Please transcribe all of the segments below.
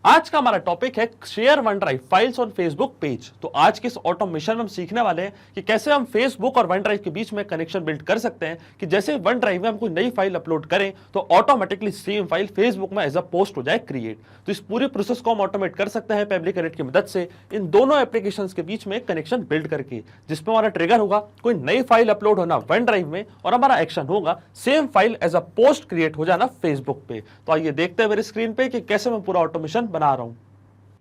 आज का हमारा टॉपिक है share one drive files on Facebook page. तो आज के इस ऑटोमेशन में हम सीखने वाले हैं कि कैसे हम फेसबुक और वन ड्राइव के बीच में कनेक्शन बिल्ड कर सकते हैं कि जैसे वन ड्राइव में हम कोई नई फाइल अपलोड करें तो ऑटोमेटिकली सेम फाइल फेसबुक में एज अ पोस्ट हो जाए क्रिएट। तो इस पूरे प्रोसेस को हम ऑटोमेट कर सकते हैं पब्लिक कनेक्ट की मदद से इन दोनों एप्लीकेशंस के बीच में कनेक्शन बिल्ड करके, जिसमें हमारा ट्रिगर होगा कोई नई फाइल अपलोड होना वन ड्राइव में और हमारा एक्शन होगा same file as a post create हो जाना फेसबुक पे। तो आइए देखते हैं मेरे स्क्रीन पे कि कैसे मैं पूरा ऑटोमेशन बना रहा हूं।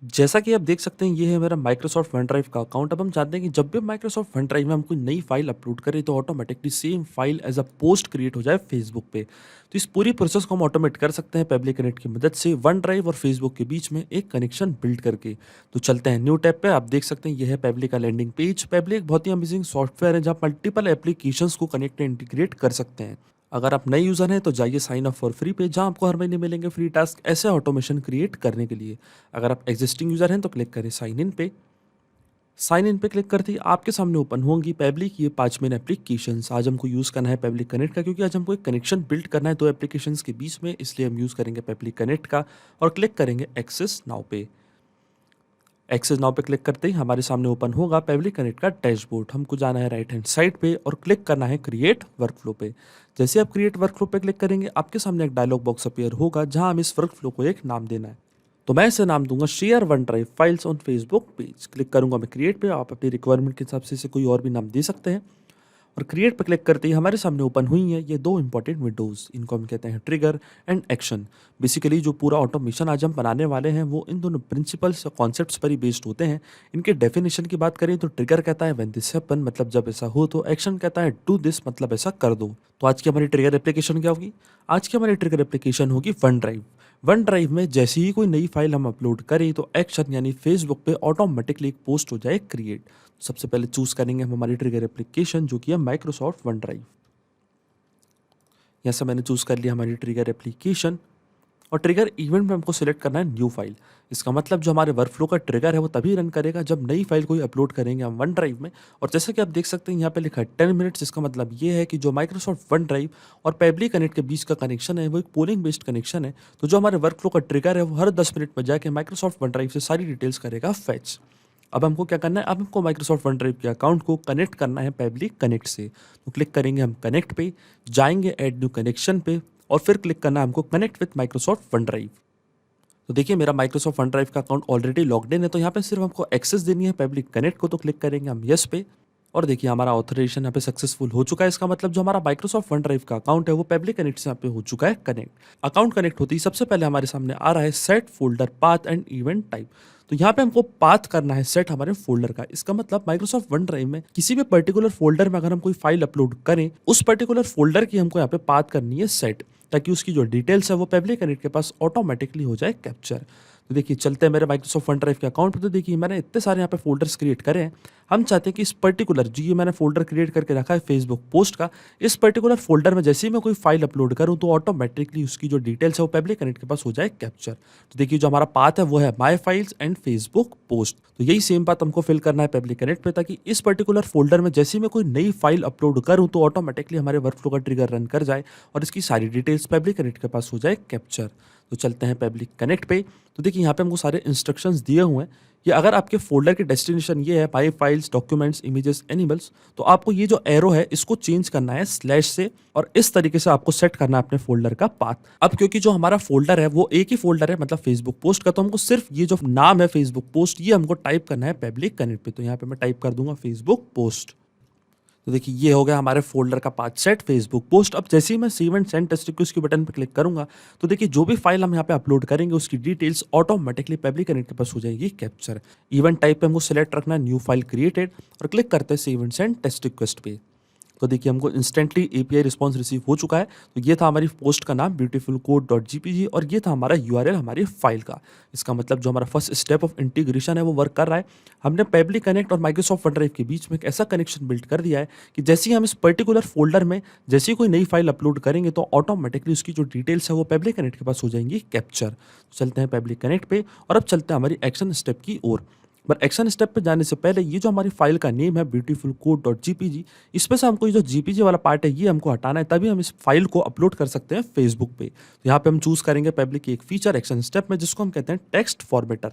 जैसा कि आप देख सकते हैं, ये है मेरा माइक्रोसॉफ्ट वन ड्राइव का अकाउंट। अब हम चाहते हैं कि जब भी माइक्रोसॉफ्ट वन ड्राइव में हम कोई नई फाइल अपलोड करें तो automatically same file as a post create हो जाए फेसबुक पे। तो इस पूरी प्रोसेस को हम ऑटोमेट कर सकते हैं पब्लिक कनेक्ट की मदद से वन ड्राइव और फेसबुक के बीच में एक कनेक्शन बिल्ड करके। तो चलते हैं न्यू टैब पे। आप देख सकते हैं ये है पब्लिक का लैंडिंग पेज। पब्लिक बहुत ही अमेजिंग सॉफ्टवेयर है जहाँ मल्टीपल एप्लीकेशंस को कनेक्ट एंड इंटीग्रेट कर सकते हैं। अगर आप नए यूज़र हैं तो जाइए साइन अप फॉर फ्री पे, जहां आपको हर महीने मिलेंगे फ्री टास्क ऐसे ऑटोमेशन क्रिएट करने के लिए। अगर आप एग्जिस्टिंग यूज़र हैं तो क्लिक करें साइन इन पे। साइन इन पे क्लिक करते ही आपके सामने ओपन होंगी पब्लिक ये 5 मेन एप्लीकेशंस। आज हमको यूज़ करना है पब्लिक कनेक्ट का, क्योंकि आज हमको एक कनेक्शन बिल्ड करना है दो एप्लीकेशंस के बीच में, इसलिए हम यूज़ करेंगे पब्लिक कनेक्ट का और क्लिक करेंगे एक्सेस नाउ पे। एक्सेस नाउ पे क्लिक करते ही हमारे सामने ओपन होगा पब्लिक कनेक्ट का डैशबोर्ड। हमको जाना है राइट हैंड साइड पे और क्लिक करना है क्रिएट वर्कफ्लो पे। जैसे आप क्रिएट वर्कफ्लो पे क्लिक करेंगे आपके सामने एक डायलॉग बॉक्स अपीयर होगा जहां हम इस वर्कफ्लो को एक नाम देना है। तो मैं इसे नाम दूंगा share one drive files on Facebook page. Click करूंगा मैं क्रिएट पे। आप अपनी रिक्वायरमेंट के हिसाब से इसे कोई और भी नाम दे सकते हैं। और क्रिएट पर क्लिक करते ही हमारे सामने ओपन हुई है ये दो इंपॉर्टेंट विंडोज। इनको हम कहते हैं ट्रिगर एंड एक्शन। बेसिकली जो पूरा ऑटोमेशन आज हम बनाने वाले हैं वो इन दोनों प्रिंसिपल्स और कॉन्सेप्ट्स पर ही बेस्ड होते हैं। इनके डेफिनेशन की बात करें तो ट्रिगर कहता है व्हेन दिस हैपन, मतलब जब ऐसा हो, तो एक्शन कहता है डू दिस, मतलब ऐसा कर दो। तो आज की हमारी ट्रिगर एप्लीकेशन क्या होगी? आज की हमारी ट्रिगर एप्लीकेशन होगी वन ड्राइव। वन ड्राइव में जैसे ही कोई नई फाइल हम अपलोड करें तो एक्शन यानी फेसबुक पे ऑटोमेटिकली एक पोस्ट हो जाए क्रिएट। सबसे पहले चूज करेंगे हम हमारी ट्रिगर एप्लीकेशन जो कि है माइक्रोसॉफ्ट वन ड्राइव। यहाँ से मैंने चूज कर लिया हमारी ट्रिगर एप्लीकेशन और ट्रिगर इवेंट में हमको सिलेक्ट करना है न्यू फाइल। इसका मतलब जो हमारे वर्कफ्लो का ट्रिगर है वो तभी रन करेगा जब नई फाइल कोई अपलोड करेंगे हम वन ड्राइव में। और जैसे कि आप देख सकते हैं यहाँ पे लिखा है 10 मिनट्स। इसका मतलब ये है कि जो माइक्रोसॉफ्ट वन ड्राइव और पब्लिक कनेक्ट के बीच का कनेक्शन है वो एक पोलिंग बेस्ड कनेक्शन है। तो जो हमारे वर्कफ्लो का ट्रिगर है वो हर 10 मिनट में जाके माइक्रोसॉफ्ट वन ड्राइव से सारी डिटेल्स करेगा फेच। अब हमको क्या करना है? अब हमको माइक्रोसॉफ्ट वन ड्राइव के अकाउंट को कनेक्ट करना है पब्लिक कनेक्ट से। तो क्लिक करेंगे हम कनेक्ट पे, जाएंगे ऐड न्यू कनेक्शन पे और फिर क्लिक करना है हमको connect with Microsoft one drive. तो देखिए मेरा माइक्रोसॉफ्ट वन ड्राइव का अकाउंट ऑलरेडी लॉग्ड इन है, तो यहाँ पे सिर्फ हमको एक्सेस देनी है पब्लिक कनेक्ट को। तो क्लिक करेंगे हम यस पे और देखिए हमारा ऑथराइजेशन यहाँ पे सक्सेसफुल हो चुका है। इसका मतलब जो हमारा माइक्रोसॉफ्ट वन ड्राइव का अकाउंट है वो पब्लिक कनेक्ट से यहाँ पे हो चुका है कनेक्ट। अकाउंट कनेक्ट होती ही सबसे पहले हमारे सामने आ रहा है set folder path and event type. तो यहाँ पे हमको पाथ करना है सेट हमारे फोल्डर का। इसका मतलब माइक्रोसॉफ्ट वन ड्राइव में किसी भी पर्टिकुलर फोल्डर में अगर हम कोई फाइल अपलोड करें उस पर्टिकुलर फोल्डर की हमको यहाँ पे पाथ करनी है सेट, ताकि उसकी जो डिटेल्स है वो पब्लिक कनेक्ट के पास ऑटोमेटिकली हो जाए कैप्चर। तो देखिए चलते हैं मेरे माइक्रोसॉफ्ट वन ड्राइव के अकाउंट पे। तो देखिए मैंने इतने सारे यहाँ पे फोल्डर्स क्रिएट करे हैं। हम चाहते हैं कि इस पर्टिकुलर जो ये मैंने फोल्डर क्रिएट करके रखा है फेसबुक पोस्ट का, इस पर्टिकुलर फोल्डर में जैसे ही मैं कोई फाइल अपलोड करूँ तो ऑटोमेटिकली उसकी जो डिटेल्स है वो पब्लिक कनेक्ट के पास हो जाए कैप्चर। तो देखिए जो हमारा पाथ है वो है my files and Facebook post. तो यही सेम पाथ हमको फिल करना है पब्लिक कनेक्ट पे, ताकि इस पर्टिकुलर फोल्डर में जैसे ही मैं कोई नई फाइल अपलोड करूँ तो ऑटोमेटिकली हमारे वर्कफ्लो का ट्रिगर रन कर जाए और इसकी सारी डिटेल्स पब्लिक कनेक्ट के पास हो जाए कैप्चर। तो चलते हैं पब्लिक कनेक्ट पे। तो देखिए यहाँ पे हमको सारे इंस्ट्रक्शंस दिए हुए हैं कि अगर आपके फोल्डर के डेस्टिनेशन ये है my files, documents, images, animals, तो आपको ये जो एरो है इसको चेंज करना है स्लैश से और इस तरीके से आपको सेट करना है अपने फोल्डर का पाथ। अब क्योंकि जो हमारा फोल्डर है वो एक ही फोल्डर है, मतलब फेसबुक पोस्ट का, तो हमको सिर्फ ये जो नाम है फेसबुक पोस्ट ये हमको टाइप करना है पब्लिक कनेक्ट पे। तो यहाँ पे मैं टाइप कर दूंगा फेसबुक पोस्ट। तो देखिए ये हो गया हमारे फोल्डर का पाथ सेट फेसबुक पोस्ट। अब जैसे ही मैं save and send test request के बटन पर क्लिक करूंगा तो देखिए जो भी फाइल हम यहाँ पे अपलोड करेंगे उसकी डिटेल्स ऑटोमेटिकली पब्लिक कनेक्ट के पास हो जाएगी कैप्चर। इवेंट टाइप पे हमको सेलेक्ट रखना है न्यू फाइल क्रिएटेड और क्लिक करते हैं save and send test request पे। तो देखिए हमको इंस्टेंटली एपीआई रिस्पांस रिसीव हो चुका है। तो ये था हमारी पोस्ट का नाम beautifulcode.jpg और ये था हमारा यूआरएल हमारी फाइल का। इसका मतलब जो हमारा फर्स्ट स्टेप ऑफ इंटीग्रेशन है वो वर्क कर रहा है। हमने पब्लिक कनेक्ट और माइक्रोसॉफ्ट वन ड्राइव के बीच में एक ऐसा कनेक्शन बिल्ड कर दिया है कि जैसे ही हम इस पर्टिकुलर फोल्डर में जैसे ही कोई नई फाइल अपलोड करेंगे तो ऑटोमेटिकली उसकी जो डिटेल्स है वो पब्लिक कनेक्ट के पास हो जाएंगी कैप्चर। चलते हैं पब्लिक कनेक्ट पे और अब चलते हैं हमारी एक्शन स्टेप की ओर। पर एक्शन स्टेप पे जाने से पहले ये जो हमारी फाइल का नेम है beautifulcode.jpg, इसमें से हमको ये जो जीपीजी वाला पार्ट है ये हमको हटाना है, तभी हम इस फाइल को अपलोड कर सकते हैं फेसबुक पे। तो यहाँ पे हम चूज करेंगे पब्लिक की एक फीचर एक्शन स्टेप में, जिसको हम कहते हैं टेक्स्ट फॉर्मेटर।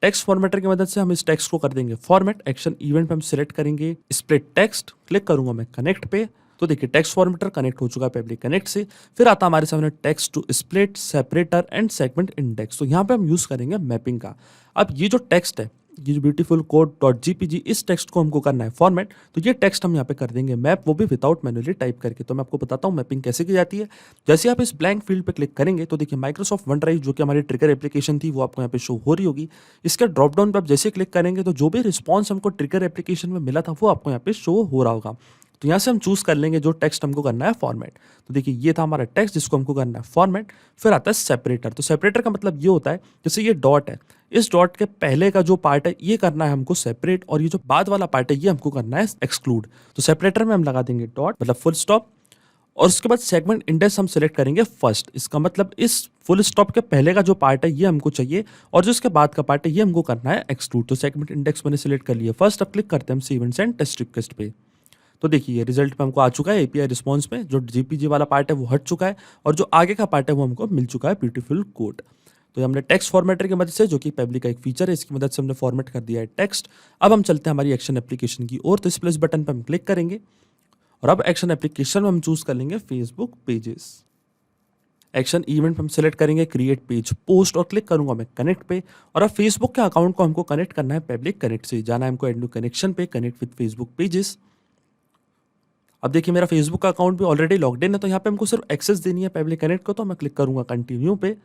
टेक्स्ट फॉर्मेटर की मदद से हम इस टेक्स्ट को कर देंगे फॉर्मेट। एक्शन इवेंट पे हम सिलेक्ट करेंगे स्प्लिट टेक्स्ट, क्लिक करूंगा मैं कनेक्ट पे, तो देखिए टेक्स्ट फॉर्मेटर कनेक्ट हो चुका है पब्लिक कनेक्ट से। फिर आता हमारे सामने text to split, separator and segment index. तो यहाँ पे हम यूज करेंगे मैपिंग का। अब ये जो टेक्स्ट है, ये जो beautifulcode.jpg, इस टेक्स्ट को हमको करना है फॉर्मेट, तो ये टेक्स्ट हम यहाँ पे कर देंगे मैप, वो भी विदाउट मैन्युअली टाइप करके। तो मैं आपको बताता हूँ मैपिंग कैसे की जाती है। जैसे आप इस ब्लैंक फील्ड पे क्लिक करेंगे तो देखिए माइक्रोसॉफ्ट वन ड्राइव जो कि हमारी ट्रिगर एप्लीकेशन थी वो आपको यहाँ पे शो हो रही होगी। इसके ड्रॉप डाउन पे आप जैसे क्लिक करेंगे तो जो भी रिस्पॉन्स हमको ट्रिगर एप्लीकेशन में मिला था वो आपको यहाँ पे शो हो रहा होगा। तो यहाँ से हम चूज कर लेंगे जो टेक्स्ट हमको करना है फॉर्मेट। तो देखिए ये था हमारा टेक्स्ट जिसको हमको करना है फॉर्मेट। फिर आता है सेपरेटर। तो सेपरेटर का मतलब ये होता है, जैसे ये डॉट है, इस डॉट के पहले का जो पार्ट है ये करना है हमको सेपरेट, और ये जो बाद वाला पार्ट है ये हमको करना है एक्सक्लूड। तो सेपरेटर में हम लगा देंगे डॉट, मतलब फुल स्टॉप, और उसके बाद सेगमेंट इंडेक्स हम सेलेक्ट करेंगे फर्स्ट। इसका मतलब इस फुल स्टॉप के पहले का जो पार्ट है ये हमको चाहिए, और जो इसके बाद का पार्ट है ये हमको करना है एक्सक्लूड। तो सेगमेंट इंडेक्स मैंने सेलेक्ट कर लिया फर्स्ट। अब क्लिक करते हैं हम सी इवेंट्स एंड टेस्ट रिक्वेस्ट पे। तो देखिए रिजल्ट पे हमको आ चुका है एपीआई रिस्पॉन्स में, जो जीपीजी वाला पार्ट है वो हट चुका है, और जो आगे का पार्ट है वो हमको मिल चुका है ब्यूटीफुल कोड। तो हमने टेक्स्ट फॉर्मेटर की मदद से, जो कि पब्लिक का एक फीचर है, इसकी मदद से हमने फॉर्मेट कर दिया है टेक्स्ट। अब हम चलते हैं हमारी एक्शन एप्लीकेशन की ओर। तो इस प्लस बटन पर हम क्लिक करेंगे, और अब एक्शन एप्लीकेशन में हम चूज कर लेंगे फेसबुक पेजेस। एक्शन इवेंट पे हम सेलेक्ट करेंगे क्रिएट पेज पोस्ट, और क्लिक करूंगा मैं कनेक्ट पे। और अब फेसबुक के अकाउंट को हमको कनेक्ट करना है पब्लिक कनेक्ट से। जाना है हमको एड न्यू कनेक्शन पे, कनेक्ट विद फेसबुक पेजेस। अब देखिए मेरा फेसबुक का अकाउंट भी ऑलरेडी लॉग्ड इन है, तो यहाँ पे हमको सिर्फ एक्सेस देनी है पब्लिक कनेक्ट को। तो मैं क्लिक करूंगा कंटिन्यू पे,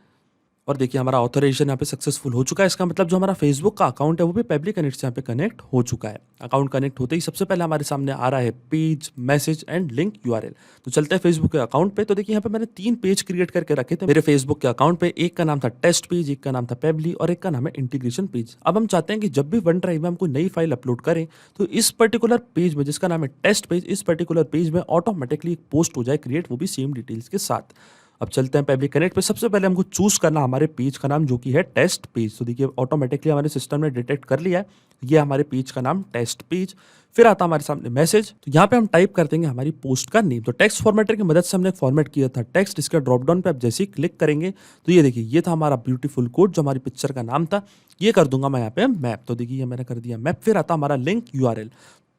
और देखिए हमारा ऑथराइजेशन यहाँ पे सक्सेसफुल हो चुका है। इसका मतलब जो हमारा फेसबुक का अकाउंट है वो भी पब्लिक कनेक्ट से यहाँ पे कनेक्ट हो चुका है। अकाउंट कनेक्ट होते ही सबसे पहले हमारे सामने आ रहा है page, message and link URL. तो चलते हैं फेसबुक के अकाउंट पे। तो देखिए यहाँ पे मैंने 3 पेज क्रिएट करके रखे थे मेरे फेसबुक के अकाउंट पे। एक का नाम था टेस्ट पेज, एक का नाम था पेबली, और एक का नाम है इंटीग्रेशन पेज। अब हम चाहते हैं कि जब भी वन ड्राइव में हम कोई नई फाइल अपलोड करें तो इस पर्टिकुलर पेज में, जिसका नाम है टेस्ट पेज, इस पर्टिकुलर पेज में ऑटोमेटिकली एक पोस्ट हो जाए क्रिएट, वो भी सेम डिटेल्स के साथ। अब चलते हैं पब्लिक कनेक्ट पे। सबसे पहले हमको चूज करना हमारे पेज का नाम, जो कि है टेस्ट पेज। तो देखिए ऑटोमेटिकली हमारे सिस्टम ने डिटेक्ट कर लिया है, ये हमारे पेज का नाम टेस्ट पेज। फिर आता हमारे सामने मैसेज। तो यहाँ पे हम टाइप कर देंगे हमारी पोस्ट का नेम। तो टेक्स्ट फॉर्मेटर की मदद से हमने फॉर्मेट किया था टेक्स्ट। इसका ड्रॉप डाउन पे आप जैसे ही क्लिक करेंगे तो ये देखिए ये था हमारा ब्यूटीफुल कोड, जो हमारी पिक्चर का नाम था। ये कर दूंगा मैं यहाँ पे मैप। तो देखिए ये मैंने कर दिया मैप। फिर आता हमारा लिंक यूआरएल।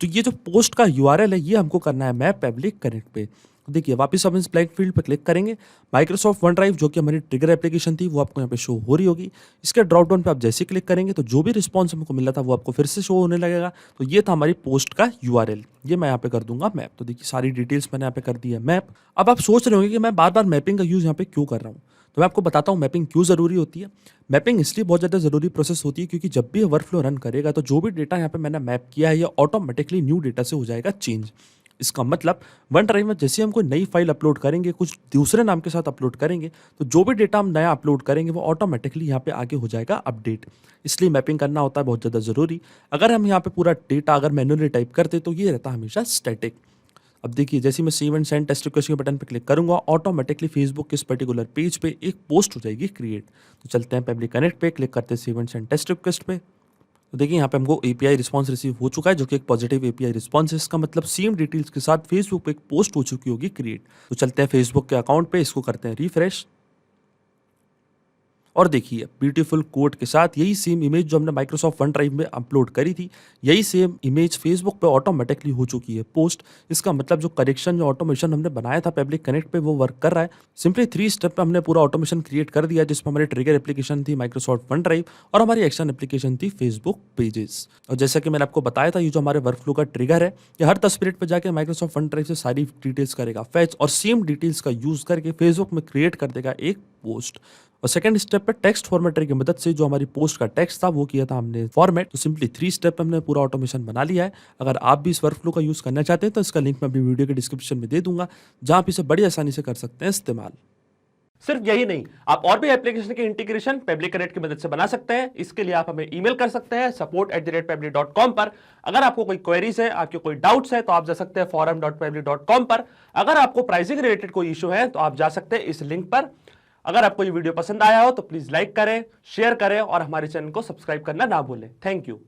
तो ये जो पोस्ट का यूआरएल है ये हमको करना है मैप पब्लिक कनेक्ट पे। तो देखिए वापस हम इस ब्लैंक फील्ड पर क्लिक करेंगे। माइक्रोसॉफ्ट वन ड्राइव जो कि हमारी ट्रिगर एप्लीकेशन थी वो आपको यहाँ पे शो हो रही होगी। इसके ड्रॉप डाउन पे आप जैसे क्लिक करेंगे तो जो भी रिस्पॉन्स हमको मिला था वो आपको फिर से शो होने लगेगा। तो ये था हमारी पोस्ट का यूआरएल, ये मैं यहाँ पे कर दूंगा मैप। तो देखिए सारी डिटेल्स मैंने यहाँ पे कर दी है मैप। अब आप सोच रहे होंगे कि मैं बार बार मैपिंग का यूज़ यहाँ पे क्यों कर रहा हूँ। तो मैं आपको बताता हूँ मैपिंग क्यों ज़रूरी होती है। मैपिंग इसलिए बहुत ज़्यादा ज़रूरी प्रोसेस होती है क्योंकि जब भी वर्कफ्लो रन करेगा तो जो भी डेटा यहाँ पे मैंने मैप किया है ये ऑटोमेटिकली न्यू डेटा से हो जाएगा चेंज। इसका मतलब वन ड्राइव में जैसे हम कोई नई फाइल अपलोड करेंगे, कुछ दूसरे नाम के साथ अपलोड करेंगे, तो जो भी डेटा हम नया अपलोड करेंगे वो ऑटोमेटिकली यहाँ पे आगे हो जाएगा अपडेट। इसलिए मैपिंग करना होता है बहुत ज़्यादा ज़रूरी। अगर हम यहाँ पे पूरा डेटा अगर मैन्युअली टाइप करते तो ये रहता हमेशा स्टैटिक। अब देखिए जैसे मैं save and send test request के बटन पे क्लिक करूंगा ऑटोमेटिकली फेसबुक के इस पर्टिकुलर पेज पे एक पोस्ट हो जाएगी क्रिएट। तो चलते हैं पब्लिक कनेक्ट पे, क्लिक करते हैं save and send test request पे। तो देखिए यहाँ पे हमको एपीआई रिस्पांस रिसीव हो चुका है, जो कि एक पॉजिटिव एपीआई रिस्पांस है। इसका मतलब सेम डिटेल्स के साथ फेसबुक पे एक पोस्ट हो चुकी होगी क्रिएट। तो चलते हैं फेसबुक के अकाउंट पे, इसको करते हैं रिफ्रेश, और देखिए ब्यूटीफुल कोड के साथ यही सेम इमेज जो हमने माइक्रोसॉफ्ट वन ड्राइव में अपलोड करी थी, यही सेम इमेज फेसबुक पे ऑटोमेटिकली हो चुकी है पोस्ट। इसका मतलब जो करेक्शन, जो ऑटोमेशन हमने बनाया था पब्लिक कनेक्ट पे वो वर्क कर रहा है। सिंपली 3 स्टेप पे हमने पूरा ऑटोमेशन क्रिएट कर दिया, जिसमें हमारी ट्रिगर एप्लीकेशन थी माइक्रोसॉफ्ट वन ड्राइव और हमारी एक्शन एप्लीकेशन थी फेसबुक पेजेस। और जैसा कि मैंने आपको बताया था, ये जो हमारे वर्कफ्लो का ट्रिगर है ये हर 10 मिनट पर जाकर माइक्रोसॉफ्ट वन ड्राइव से सारी डिटेल्स करेगा फैच, और सेम डिटेल्स का यूज करके फेसबुक में क्रिएट कर देगा एक पोस्ट। और सेकंड स्टेप पे टेक्स्ट फॉर्मेटर की मदद से जो हमारी पोस्ट का टेक्स्ट था वो किया था हमने फॉर्मेट। तो सिंपली 3 स्टेप पे हमने पूरा ऑटोमेशन बना लिया है। अगर आप भी इस वर्कफ्लो का यूज करना चाहते हैं तो इसका लिंक मैं अपनी वीडियो के डिस्क्रिप्शन में दे दूंगा, जहां आप इसे बड़ी आसानी से कर सकते हैं इस्तेमाल। सिर्फ यही नहीं, आप और भी एप्लीकेशन के इंटीग्रेशन पब्लिक कनेक्ट की मदद से बना सकते हैं। इसके लिए आप हमें ईमेल कर सकते हैं support@pabli.com पर। अगर आपको कोई क्वेरीज है, आपके कोई डाउट्स है, तो आप जा सकते हैं forum.pabli.com पर। अगर आपको प्राइसिंग रिलेटेड कोई इशू है तो आप जा सकते हैं इस लिंक पर। अगर आपको ये वीडियो पसंद आया हो तो प्लीज लाइक करें, शेयर करें और हमारे चैनल को सब्सक्राइब करना ना भूलें। Thank you.